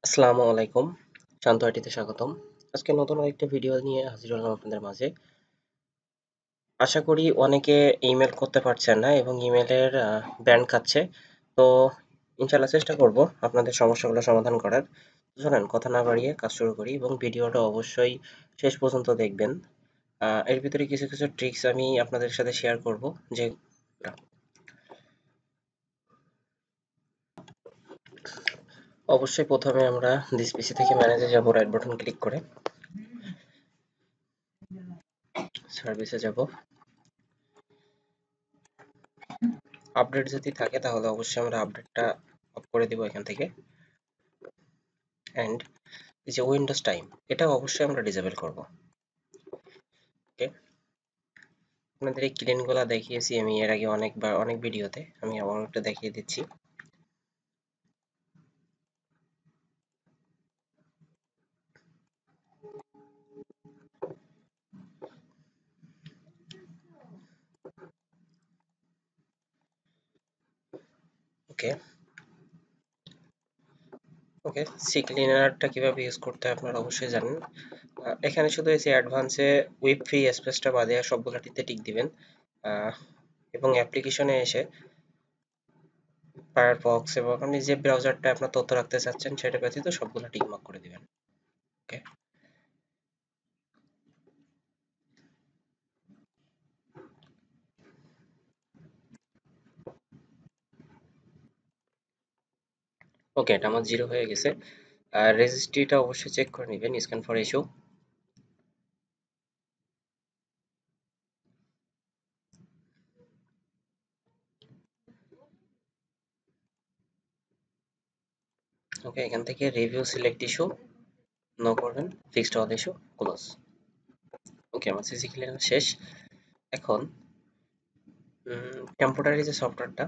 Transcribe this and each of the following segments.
আসসালামু আলাইকুম, শান্তআইটিতে স্বাগতম। আজকে নতুন আরেকটা ভিডিও নিয়ে হাজির হলাম আপনাদের মাঝে। আশা করি অনেকে ইমেল করতে পারছেন না এবং ইমেলের ব্যান্ড খাচ্ছে। তো ইনশাআল্লাহ চেষ্টা করব আপনাদের সমস্যাগুলো সমাধান করার। চলেন কথা না বাড়িয়ে কাজ শুরু করি এবং ভিডিওটা অবশ্যই শেষ পর্যন্ত দেখবেন। এর ভিতরে কিছু কিছু ট্রিক্স আমি আপনাদের সাথে শেয়ার করব যে অবশ্যই প্রথমে আমরা দিস পিসি থেকে ম্যানেজে যাব, রাইট বাটন ক্লিক করে সার্ভিসে যাব। আপডেট যদি থাকে তাহলে অবশ্যই আমরা আপডেটটা অফ করে দিব এখান থেকে। অ্যান্ড এই যে উইন্ডোজ টাইম, এটা অবশ্যই আমরা ডিসেবল করব। ওকে, আপনাদের এই ক্লিনগুলো দেখিয়েছি আমি এর আগে অনেকবার অনেক ভিডিওতে, আমি আবার একটা দেখিয়ে দিচ্ছি। ওকে ওকে, সি ক্লিনারটা কিভাবে ইউজ করতে হয় আপনারা অবশ্যই জানেন। এখানে শুধু এই যে অ্যাডভান্সে উইপ ফ্রি স্পেসটা বাদে আর সবগুলাটিতে টিক দিবেন। এবং অ্যাপ্লিকেশনে এসে ফায়ারফক্স এবং আপনি যে ব্রাউজারটা আপনার তথ্য রাখতে চাচ্ছেন সেটা ব্যতীত সবগুলো টিক মার্ক করে দিবেন। ওকে ওকে, এটা আমার জিরো হয়ে গেছে। আর রেজিস্ট্রিটা অবশ্যই চেক করে নেবেন, স্ক্যান ফর ইস্যু। ওকে, এখান থেকে রিভিউ সিলেক্ট ইস্যু নো করবেন, ফিক্সড অল ইস্যু ক্লোজ। ওকে, আমার সিসি ক্লিয়ার শেষ। এখন টেম্পোরারি যে সফটওয়্যারটা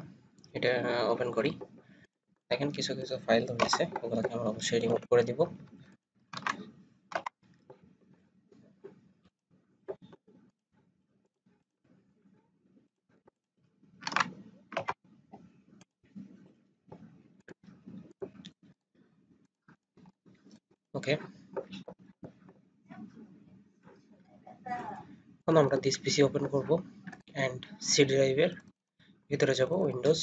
এটা ওপেন করি। দেখেন কিছু কিছু ফাইল রয়েছে, ওগুলোকে আমরা অবশ্যই রিমুভ করে দিব। ওকে, এখন আমরা দিস পিসি ওপেন করব অ্যান্ড সি ড্রাইভের ভিতরে যাব। উইন্ডোজ,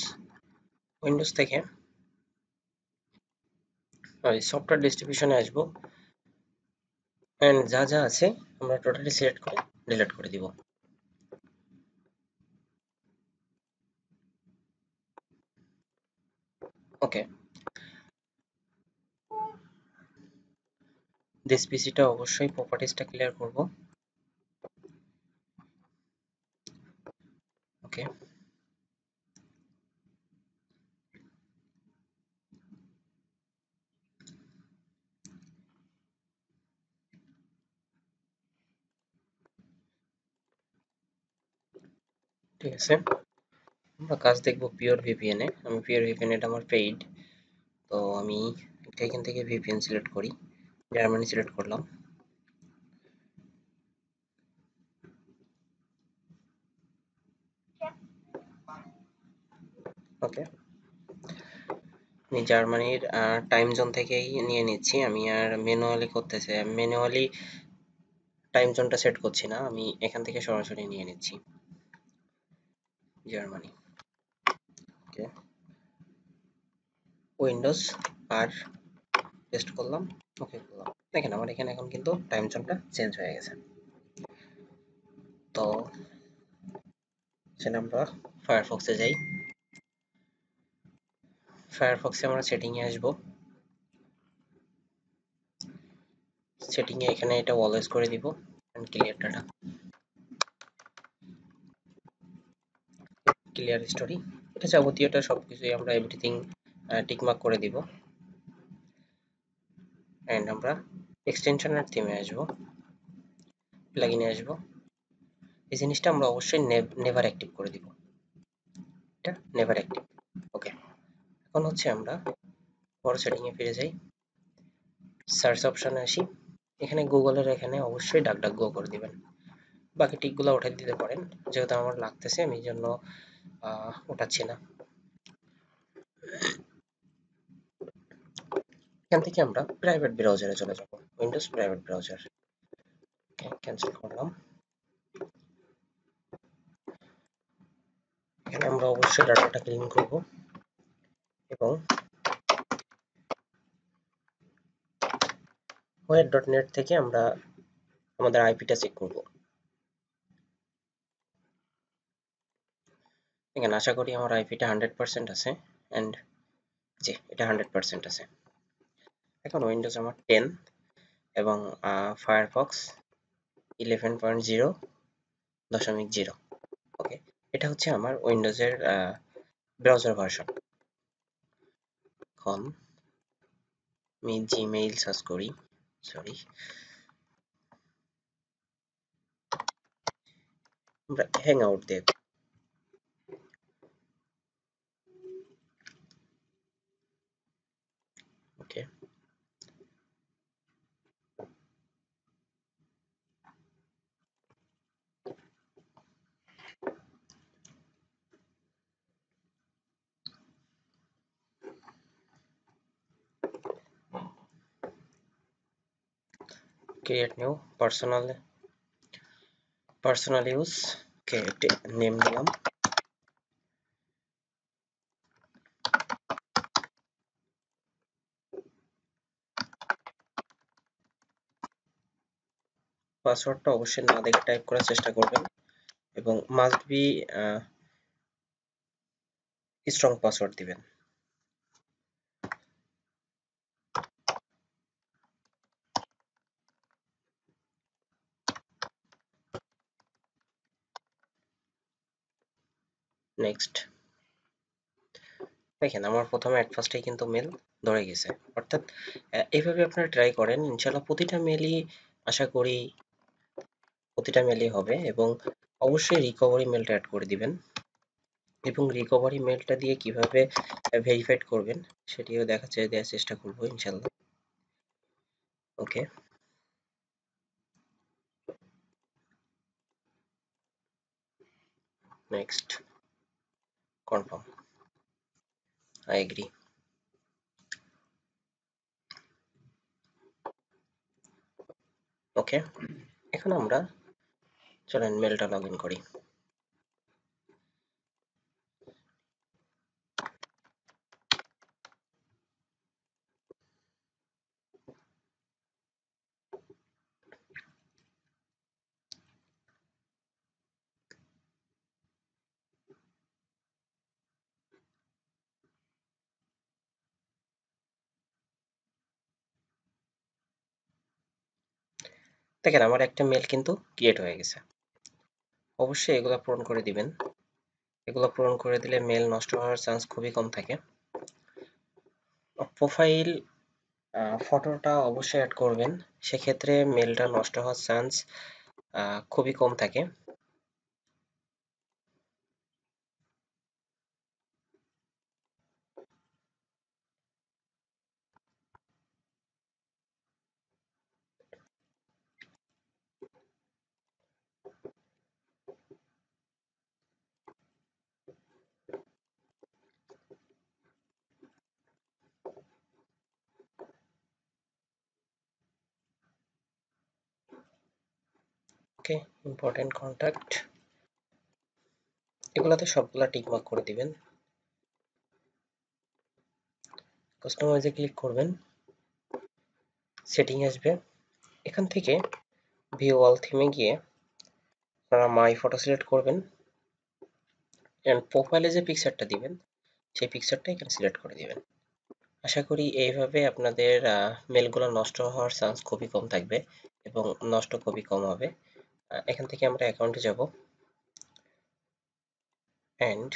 উইন্ডোজ থেকে ওই সফটওয়্যার ডিস্ট্রিবিউশনে আসবো অ্যান্ড যা যা আছে আমরা টোটালি সিলেক্ট করে ডিলিট করে দিব। ওকে, দিস পিসিটা অবশ্যই প্রপার্টিজটা ক্লিয়ার করব। ওকে, ঠিক আছে, আমরা কাজ দেখব পিওর ভিপিএন এ। আমি পিওর ভিপিএন, এটা আমার পেইড। তো আমি এখান থেকে ভিপিএন সিলেক্ট করি, জার্মানি সিলেক্ট করলাম। ওকে, আমি জার্মানির টাইম জোন থেকেই নিয়ে নিচ্ছি। আমি আর ম্যানুয়ালি করতেছি, ম্যানুয়ালি টাইম জোনটা সেট করছি না, আমি এখান থেকে সরাসরি নিয়ে নিচ্ছি জার্মানি। ওকে, উইন্ডোজ আর পেস্ট করলাম, ওকে করলাম। দেখেন আমার এখানে এখন কিন্তু টাইম জোনটা চেঞ্জ হয়ে গেছে। তো সেটা আমরা ফায়ারফক্সে যাই। ফায়ারফক্সে আমরা সেটিংয়ে আসবো। সেটিংয়ে এখানে এটা অলওয়েজ করে দিব and clear data, clear storage, এটা যাবতীয়টা সবকিছুই আমরা এভরিথিং টিকমার্ক করে দিব। এন্ড আমরা এক্সটেনশনের থিমে আসবো, প্লাগইনে আসবো। এই জিনিসটা আমরা অবশ্যই নেভার অ্যাক্টিভ করে দিব, এটা নেভার অ্যাক্টিভ। ওকে, এখন হচ্ছে আমরা বড় সেটিংয়ে ফিরে যাই, সার্চ অপশনে আসি। এখানে গুগলের এখানে অবশ্যই ডাক ডাক গো করে দিবেন। বাকি টিকগুলো উঠাই দিতে পারেন, যেহেতু আমার লাগতেছে আমি এই জন্য উঠাচ্ছি না। এখান থেকে আমরা প্রাইভেট ব্রাউজারে চলে যাব, উইন্ডোজ প্রাইভেট ব্রাউজার। ক্যান্সেল করলাম। এখানে আমরা অবশ্যই ডাটাটা ক্লিন করব এবং হোয়াইট.নেট থেকে আমরা আমাদের আইপিটা চেক করব। এখানে আশা করি আমার আইপিটা 100% আছে, অ্যান্ড জি, এটা 100% আছে। এখন উইন্ডোজ আমার 10 এবং ফায়ারফক্স 11.0.0। ওকে, এটা হচ্ছে আমার উইন্ডোজের ব্রাউজার ভার্সন। এখন আমি জিমেইল সার্চ করি, সরি, আমরা হ্যাং আউট দেব। ওকে, ক্রিয়েট নিউ পার্সোনাল ইউজ। ওকে, একটি নেম দিলাম। পাসওয়ার্ডটা অবশ্যই না দেখে টাইপ করার চেষ্টা করবেন এবং মাস্ট বি স্ট্রং পাসওয়ার্ড দিবেন। নেক্সট। দেখেন আমার প্রথমে অ্যাট ফার্স্টেই কিন্তু মেল ধরে গেছে, অর্থাৎ এইভাবে আপনারা ট্রাই করেন, ইনশাল্লাহ প্রতিটা মেলই হবে। এবং অবশ্যই রিকভারি মেলটা অ্যাড করে দিবেন এবং রিকভারি মেলটা দিয়ে কিভাবে ভেরিফাইড করবেন সেটিও দেওয়ার চেষ্টা করবো ইনশাল্লাহ। ওকে, নেক্সট, কনফার্ম, আই এগ্রি। ওকে, এখন আমরা চলেন মেলটা লগ ইন করি। দেখেন আমার একটা মেল কিন্তু ক্রিয়েট হয়ে গেছে। অবশ্যই এগুলো পূরণ করে দিবেন, এগুলো পূরণ করে দিলে মেল নষ্ট হওয়ার চান্স খুবই কম থাকে। প্রোফাইল ফটোটা অবশ্যই অ্যাড করবেন, সেক্ষেত্রে মেলটা নষ্ট হওয়ার চান্স খুবই কম থাকে। ওকে, ইম্পর্টেন্ট কন্ট্যাক্ট, এগুলাতে সবগুলা টিকমার্ক করে দিবেন। কাস্টমাইজে ক্লিক করবেন, সেটিং আসবে, এখান থেকে ভিউ অল থিমে গিয়ে আপনারা মাই ফটো সিলেক্ট করবেন এন্ড প্রোফাইলে যে পিকচারটা দিবেন সেই পিকচারটা এখানে সিলেক্ট করে দিবেন। আশা করি এইভাবে আপনাদের মেলগুলো নষ্ট হওয়ার চান্স খুবই কম থাকবে এবং নষ্ট খুবই কম হবে। এখান থেকে আমরা অ্যাকাউন্টে যাব and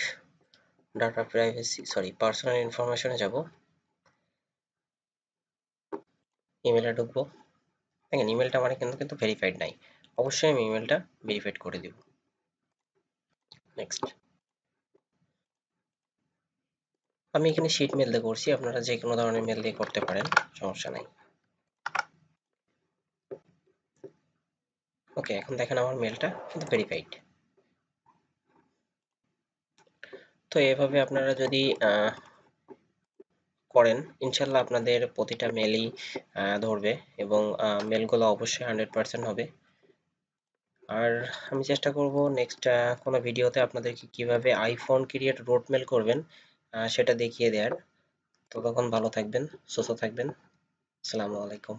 data privacy, sorry, personal ইনফরমেশনে যাব, ইমেলে ঢুকবো। দেখেন ইমেলটা আমার কিন্তু ভেরিফাইড নাই, অবশ্যই আমি ইমেলটা ভেরিফাইড করে দিব। নেক্সট, আমি এখানে শিট মেল দিয়ে করছি, আপনারা যে কোনো ধরনের মেল দিয়ে করতে পারেন, সমস্যা নাই। ওকে, এখন দেখেন আমার মেলটা কিন্তু ভেরিফাইড। তো এভাবে আপনারা যদি করেন, ইনশাল্লাহ আপনাদের প্রতিটা মেলই ধরবে এবং মেলগুলো অবশ্যই 100% হবে। আর আমি চেষ্টা করব নেক্সট কোনো ভিডিওতে আপনাদেরকে কিভাবে আইফোন ক্রিয়েট রোড মেল করবেন সেটা দেখিয়ে দেওয়ার। ততক্ষণ ভালো থাকবেন, সুস্থ থাকবেন। আসসালামু আলাইকুম।